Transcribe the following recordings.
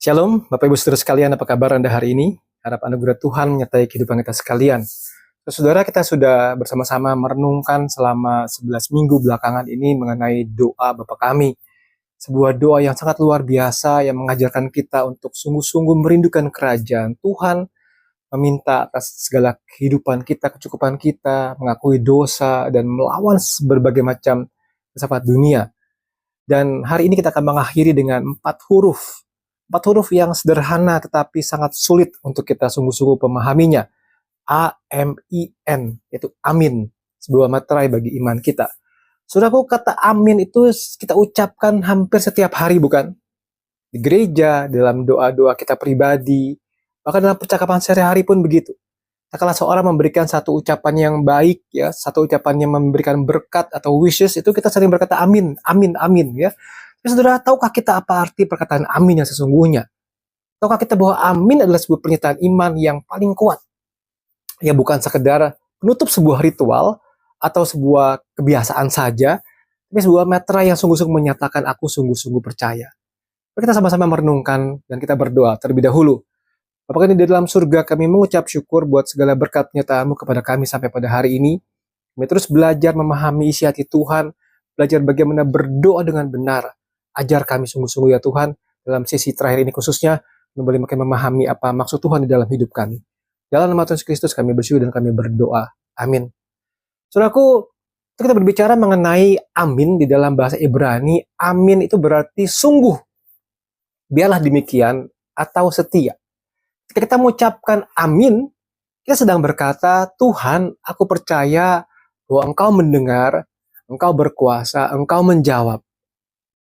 Shalom, Bapak Ibu Saudara sekalian, apa kabar Anda hari ini? Harap anugerah Tuhan menyertai kehidupan kita sekalian. Saudara, kita sudah bersama-sama merenungkan selama 11 minggu belakangan ini mengenai doa Bapa kami. Sebuah doa yang sangat luar biasa yang mengajarkan kita untuk sungguh-sungguh merindukan kerajaan Tuhan, meminta atas segala kehidupan kita, kecukupan kita, mengakui dosa, dan melawan berbagai macam filsafat dunia. Dan hari ini kita akan mengakhiri dengan 4 huruf. 4 huruf yang sederhana tetapi sangat sulit untuk kita sungguh-sungguh memahaminya. A-M-I-N, yaitu amin. Sebuah materai bagi iman kita. Saudaraku, kata amin itu kita ucapkan hampir setiap hari, bukan? Di gereja, dalam doa-doa kita pribadi, bahkan dalam percakapan sehari-hari pun begitu. Kalau seorang memberikan satu ucapan yang baik, ya, satu ucapan yang memberikan berkat atau wishes, itu kita sering berkata amin, amin, amin, ya. Tapi saudara, tahukah kita apa arti perkataan amin yang sesungguhnya? Tahukah kita bahwa amin adalah sebuah pernyataan iman yang paling kuat? Ya, bukan sekedar penutup sebuah ritual atau sebuah kebiasaan saja, tapi sebuah materai yang sungguh-sungguh menyatakan aku sungguh-sungguh percaya. Mari kita sama-sama merenungkan dan kita berdoa terlebih dahulu. Bapa kami di dalam surga, kami mengucap syukur buat segala berkat penyertaan-Mu kepada kami sampai pada hari ini. Kami terus belajar memahami isi hati Tuhan, belajar bagaimana berdoa dengan benar. Ajar kami sungguh-sungguh ya Tuhan, dalam sesi terakhir ini khususnya, boleh makin memahami apa maksud Tuhan di dalam hidup kami. Dalam nama Tuhan Yesus Kristus kami bersyukur dan kami berdoa. Amin. Saudaraku, kita berbicara mengenai amin di dalam bahasa Ibrani. Amin itu berarti sungguh, biarlah demikian, atau setia. Ketika kita mengucapkan amin, kita sedang berkata, Tuhan, aku percaya bahwa Engkau mendengar, Engkau berkuasa, Engkau menjawab.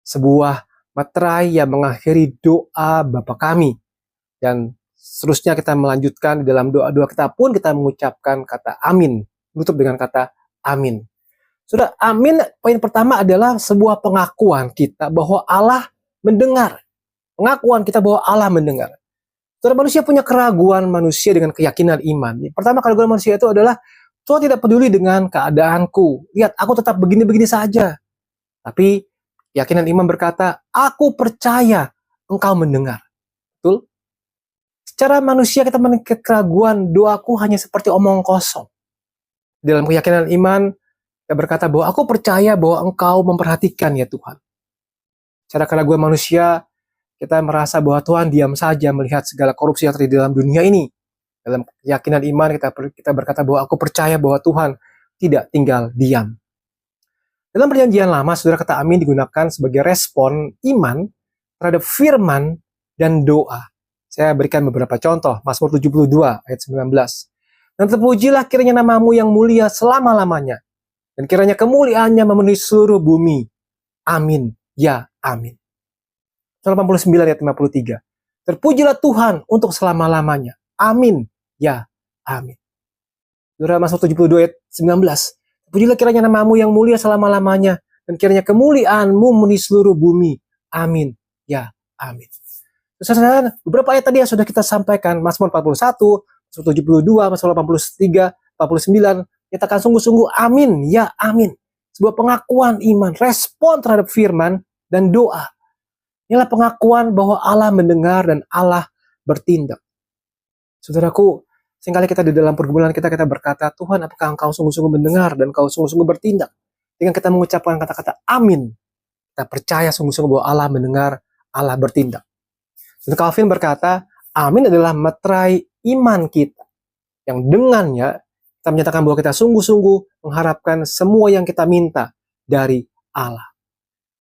Sebuah materai yang mengakhiri doa Bapa kami. Dan seterusnya kita melanjutkan di dalam doa-doa kita pun kita mengucapkan kata amin. Menutup dengan kata amin. Sudah, amin, poin pertama adalah sebuah pengakuan kita bahwa Allah mendengar. Pengakuan kita bahwa Allah mendengar. Saudara, manusia punya keraguan manusia dengan keyakinan iman. Pertama, keraguan manusia itu adalah Tuhan tidak peduli dengan keadaanku. Lihat, aku tetap begini-begini saja. Tapi keyakinan iman berkata, aku percaya Engkau mendengar. Betul? Secara manusia kita memiliki keraguan, doaku hanya seperti omong kosong. Dalam keyakinan iman, kita berkata bahwa aku percaya bahwa Engkau memperhatikan ya Tuhan. Secara keraguan manusia, kita merasa bahwa Tuhan diam saja melihat segala korupsi yang terjadi dalam dunia ini. Dalam keyakinan iman kita berkata bahwa aku percaya bahwa Tuhan tidak tinggal diam. Dalam perjanjian lama, saudara, kata amin digunakan sebagai respon iman terhadap firman dan doa. Saya berikan beberapa contoh. Mazmur 72 ayat 19. Dan terpujilah kiranya namamu yang mulia selama-lamanya. Dan kiranya kemuliaannya memenuhi seluruh bumi. Amin. Ya, amin. 89 ayat 53. Terpujilah Tuhan untuk selama-lamanya. Amin. Ya, amin. Saudara, Mazmur 72 ayat 19. Terpujilah kiranya namamu yang mulia selama-lamanya. Dan kiranya kemuliaanmu memenuhi seluruh bumi. Amin. Ya, amin. Saudara, beberapa ayat tadi yang sudah kita sampaikan. Mazmur 41, Mazmur 72, Mazmur 83, 49. Nyatakan sungguh-sungguh amin. Ya, amin. Sebuah pengakuan iman. Respon terhadap firman dan doa. Inilah pengakuan bahwa Allah mendengar dan Allah bertindak. Saudaraku, seringkali kita di dalam pergumulan kita berkata, Tuhan, apakah Engkau sungguh-sungguh mendengar dan Engkau sungguh-sungguh bertindak? Dengan kita mengucapkan kata-kata amin, kita percaya sungguh-sungguh bahwa Allah mendengar, Allah bertindak. Dan Calvin berkata, amin adalah materai iman kita. Yang dengannya, kita menyatakan bahwa kita sungguh-sungguh mengharapkan semua yang kita minta dari Allah.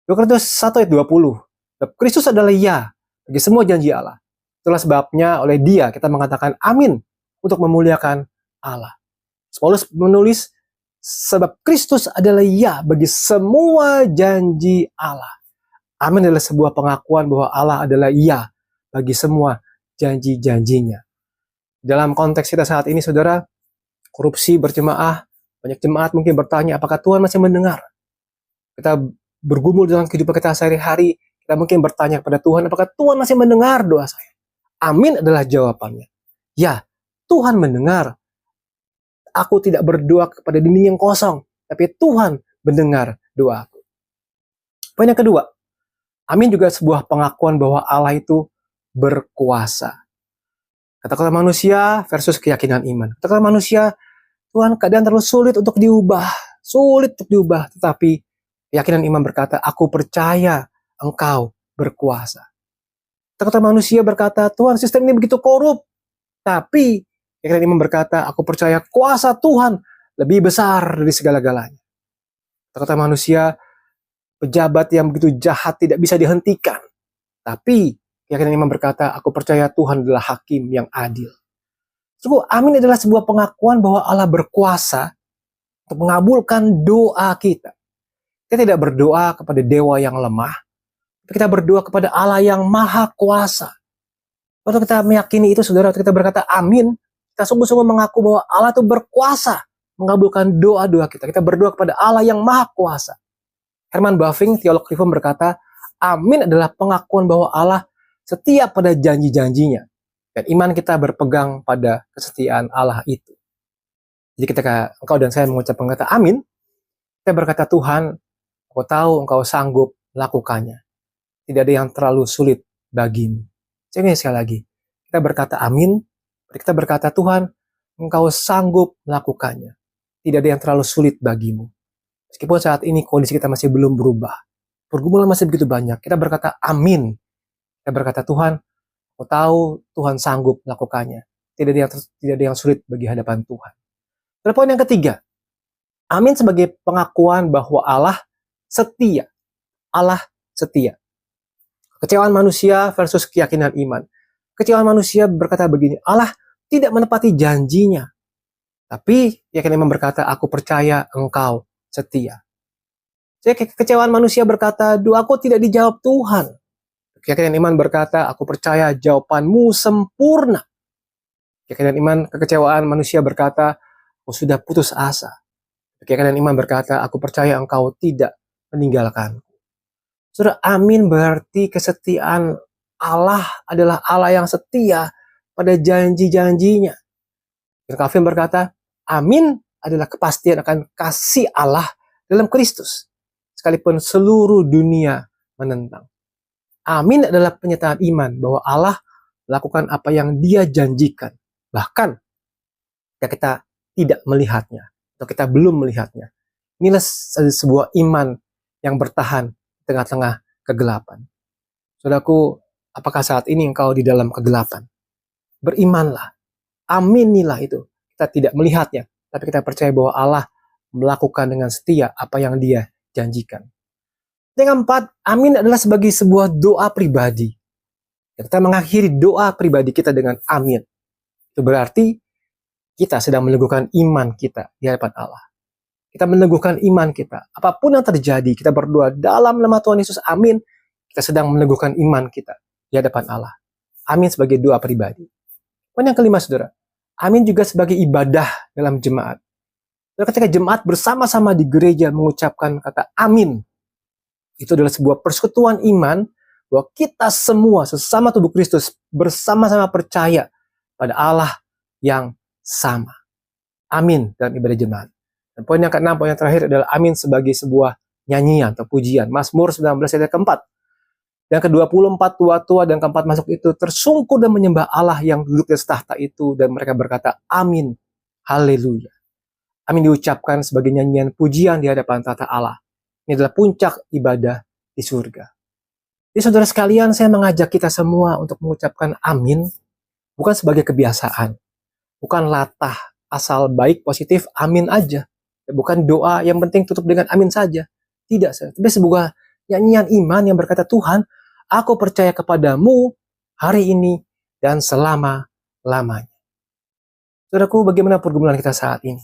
2 Korintus 1 ayat 20. Kristus adalah ya bagi semua janji Allah. Itulah sebabnya oleh Dia kita mengatakan amin untuk memuliakan Allah. Paulus menulis sebab Kristus adalah ya bagi semua janji Allah. Amin adalah sebuah pengakuan bahwa Allah adalah ya bagi semua janji-janjinya. Dalam konteks kita saat ini, saudara, korupsi berjemaah, banyak jemaat mungkin bertanya apakah Tuhan masih mendengar? Kita bergumul dalam kehidupan kita sehari-hari. Kita mungkin bertanya kepada Tuhan, apakah Tuhan masih mendengar doa saya? Amin adalah jawabannya. Ya, Tuhan mendengar. Aku tidak berdoa kepada dinding yang kosong, tapi Tuhan mendengar doaku. Poin yang kedua, amin juga sebuah pengakuan bahwa Allah itu berkuasa. Kata-kata manusia versus keyakinan iman. Kata-kata manusia, Tuhan, keadaan terlalu sulit untuk diubah. Sulit untuk diubah. Tetapi keyakinan iman berkata, aku percaya Engkau berkuasa. Kata-kata manusia berkata, Tuhan, sistem ini begitu korup. Tapi keyakinan iman berkata, aku percaya kuasa Tuhan lebih besar dari segala-galanya. Kata-kata manusia, pejabat yang begitu jahat tidak bisa dihentikan. Tapi keyakinan iman berkata, aku percaya Tuhan adalah hakim yang adil. Sungguh, amin adalah sebuah pengakuan bahwa Allah berkuasa untuk mengabulkan doa kita. Kita tidak berdoa kepada dewa yang lemah, tapi kita berdoa kepada Allah yang maha kuasa. Waktu kita meyakini itu, saudara, kita berkata amin, kita sungguh-sungguh mengaku bahwa Allah itu berkuasa mengabulkan doa-doa kita. Kita berdoa kepada Allah yang maha kuasa. Herman Bavinck, teolog Reform, berkata, amin adalah pengakuan bahwa Allah setia pada janji-janjinya. Dan iman kita berpegang pada kesetiaan Allah itu. Jadi ketika engkau dan saya mengucapkan kata amin, kita berkata, Tuhan, aku tahu engkau sanggup lakukannya. Tidak ada yang terlalu sulit bagimu. Saya ingin sekali lagi, kita berkata amin, kita berkata, Tuhan, engkau sanggup lakukannya. Tidak ada yang terlalu sulit bagimu. Meskipun saat ini kondisi kita masih belum berubah. Pergumulan masih begitu banyak. Kita berkata amin. Kita berkata, Tuhan, aku tahu Tuhan sanggup lakukannya. Tidak ada yang sulit bagi hadapan Tuhan. Dan poin yang ketiga, amin sebagai pengakuan bahwa Allah setia. Allah setia. Kekecewaan manusia versus keyakinan iman. Kekecewaan manusia berkata begini, Allah tidak menepati janjinya. Tapi keyakinan iman berkata, aku percaya engkau setia. Kekecewaan manusia berkata, doaku tidak dijawab Tuhan. Keyakinan iman berkata, aku percaya jawabanmu sempurna. Keyakinan iman, kekecewaan manusia berkata, aku sudah putus asa. Keyakinan iman berkata, aku percaya engkau tidak meninggalkanku. Saudara, amin berarti kesetiaan Allah adalah Allah yang setia pada janji-janjinya. Dan Calvin berkata, amin adalah kepastian akan kasih Allah dalam Kristus. Sekalipun seluruh dunia menentang. Amin adalah pernyataan iman bahwa Allah melakukan apa yang Dia janjikan. Bahkan jika kita tidak melihatnya atau kita belum melihatnya. Inilah sebuah iman yang bertahan di tengah-tengah kegelapan. Saudaraku, apakah saat ini engkau di dalam kegelapan? Berimanlah. Aminilah itu. Kita tidak melihatnya, tapi kita percaya bahwa Allah melakukan dengan setia apa yang Dia janjikan. Yang keempat, amin adalah sebagai sebuah doa pribadi. Kita mengakhiri doa pribadi kita dengan amin. Itu berarti kita sedang meneguhkan iman kita di hadapan Allah. Kita meneguhkan iman kita. Apapun yang terjadi, kita berdoa dalam nama Tuhan Yesus, amin. Kita sedang meneguhkan iman kita di hadapan Allah. Amin sebagai doa pribadi. Poin yang kelima, saudara. Amin juga sebagai ibadah dalam jemaat. Ketika jemaat bersama-sama di gereja mengucapkan kata amin, itu adalah sebuah persekutuan iman bahwa kita semua sesama tubuh Kristus bersama-sama percaya pada Allah yang sama. Amin dalam ibadah jemaat. Dan poin yang keenam, poin yang terakhir adalah amin sebagai sebuah nyanyian atau pujian. Mazmur 19 ayat keempat. Dan ke-24 tua-tua dan keempat masuk itu tersungkur dan menyembah Allah yang duduk di atas tahta itu. Dan mereka berkata, amin, haleluya. Amin diucapkan sebagai nyanyian pujian di hadapan tahta Allah. Ini adalah puncak ibadah di surga. Jadi saudara sekalian, saya mengajak kita semua untuk mengucapkan amin. Bukan sebagai kebiasaan. Bukan latah asal baik positif amin aja. Bukan doa yang penting tutup dengan amin saja. Tidak, tapi sebuah nyanyian iman yang berkata, Tuhan, aku percaya kepadamu hari ini dan selama-lamanya. Saudaraku, bagaimana pergumulan kita saat ini?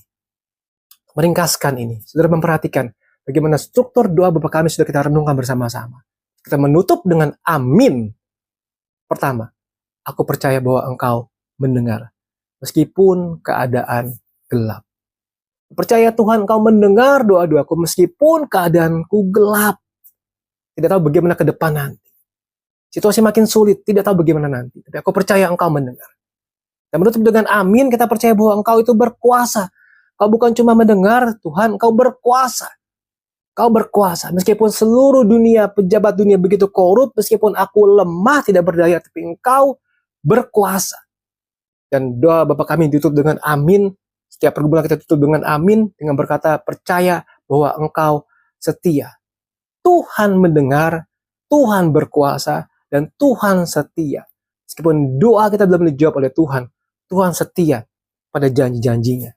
Meringkaskan ini, saudara memperhatikan bagaimana struktur doa Bapa Kami sudah kita renungkan bersama-sama. Kita menutup dengan amin. Pertama, aku percaya bahwa Engkau mendengar. Meskipun keadaan gelap. Percaya Tuhan Engkau mendengar doa-doaku meskipun keadaanku gelap. Tidak tahu bagaimana ke depan nanti. Situasi makin sulit, tidak tahu bagaimana nanti. Tapi aku percaya Engkau mendengar. Dan menutup dengan amin, kita percaya bahwa Engkau itu berkuasa. Engkau bukan cuma mendengar, Tuhan, Engkau berkuasa. Kau berkuasa, meskipun seluruh dunia, pejabat dunia begitu korup, meskipun aku lemah, tidak berdaya, tapi Engkau berkuasa. Dan doa Bapa kami ditutup dengan amin. Setiap pergumulan kita tutup dengan amin, dengan berkata percaya bahwa Engkau setia. Tuhan mendengar, Tuhan berkuasa, dan Tuhan setia. Meskipun doa kita belum dijawab oleh Tuhan, Tuhan setia pada janji-janjinya.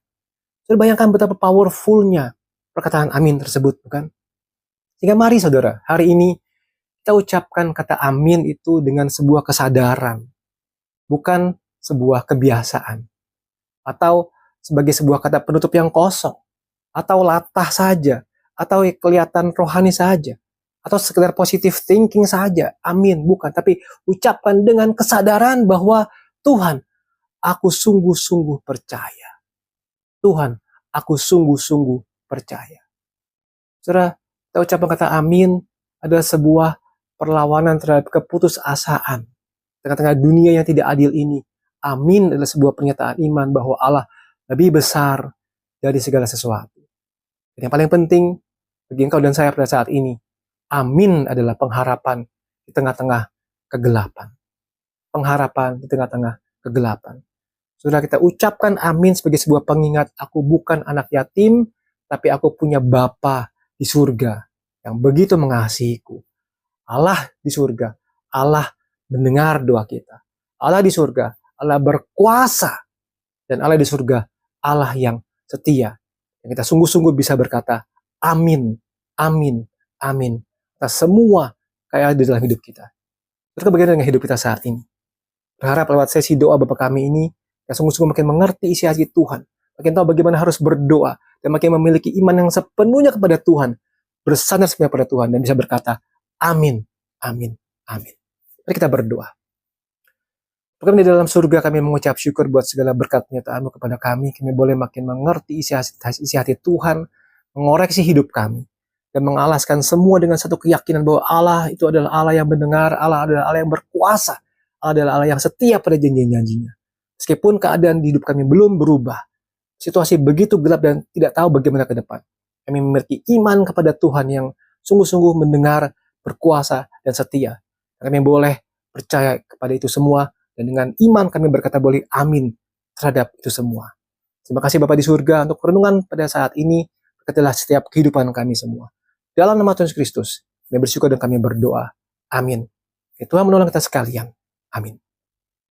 Saudara bayangkan betapa powerfulnya perkataan amin tersebut, bukan? Sehingga mari saudara, hari ini kita ucapkan kata amin itu dengan sebuah kesadaran, bukan sebuah kebiasaan, atau sebagai sebuah kata penutup yang kosong, atau latah saja, atau kelihatan rohani saja, atau sekedar positive thinking saja. Amin, bukan. Tapi ucapkan dengan kesadaran bahwa Tuhan, aku sungguh-sungguh percaya. Tuhan, aku sungguh-sungguh percaya. Saudara, kita ucapkan kata amin adalah sebuah perlawanan terhadap keputusasaan. Tengah-tengah dunia yang tidak adil ini, amin adalah sebuah pernyataan iman bahwa Allah lebih besar dari segala sesuatu. Dan yang paling penting bagi engkau dan saya pada saat ini, amin adalah pengharapan di tengah-tengah kegelapan. Pengharapan di tengah-tengah kegelapan. Sudah kita ucapkan amin sebagai sebuah pengingat, aku bukan anak yatim, tapi aku punya Bapa di surga yang begitu mengasihiku. Allah di surga, Allah mendengar doa kita. Allah di surga, Allah berkuasa. Dan Allah di surga, Allah yang setia. Yang kita sungguh-sungguh bisa berkata, amin, amin, amin. Atas semua kayak di dalam hidup kita. Terus bagaimana dengan hidup kita saat ini? Berharap lewat sesi doa Bapa kami ini, kita sungguh-sungguh makin mengerti isi hati Tuhan. Makin tahu bagaimana harus berdoa. Dan makin memiliki iman yang sepenuhnya kepada Tuhan. Bersandar sepenuhnya pada Tuhan. Dan bisa berkata, amin, amin, amin. Mari kita berdoa. Bapa di dalam surga, kami mengucap syukur buat segala berkat penyertaan-Mu kepada kami. Kami boleh makin mengerti isi hati Tuhan, mengoreksi hidup kami, dan mengalaskan semua dengan satu keyakinan bahwa Allah itu adalah Allah yang mendengar, Allah adalah Allah yang berkuasa, Allah adalah Allah yang setia pada janji-janjinya. Meskipun keadaan di hidup kami belum berubah, situasi begitu gelap dan tidak tahu bagaimana ke depan, kami memiliki iman kepada Tuhan yang sungguh-sungguh mendengar, berkuasa, dan setia. Kami boleh percaya kepada itu semua, dan dengan iman kami berkata boleh amin terhadap itu semua. Terima kasih Bapa di surga untuk renungan pada saat ini. Berkatilah setiap kehidupan kami semua. Dalam nama Tuhan Yesus Kristus, kami bersyukur dan kami berdoa. Amin. Tuhan menolong kita sekalian. Amin.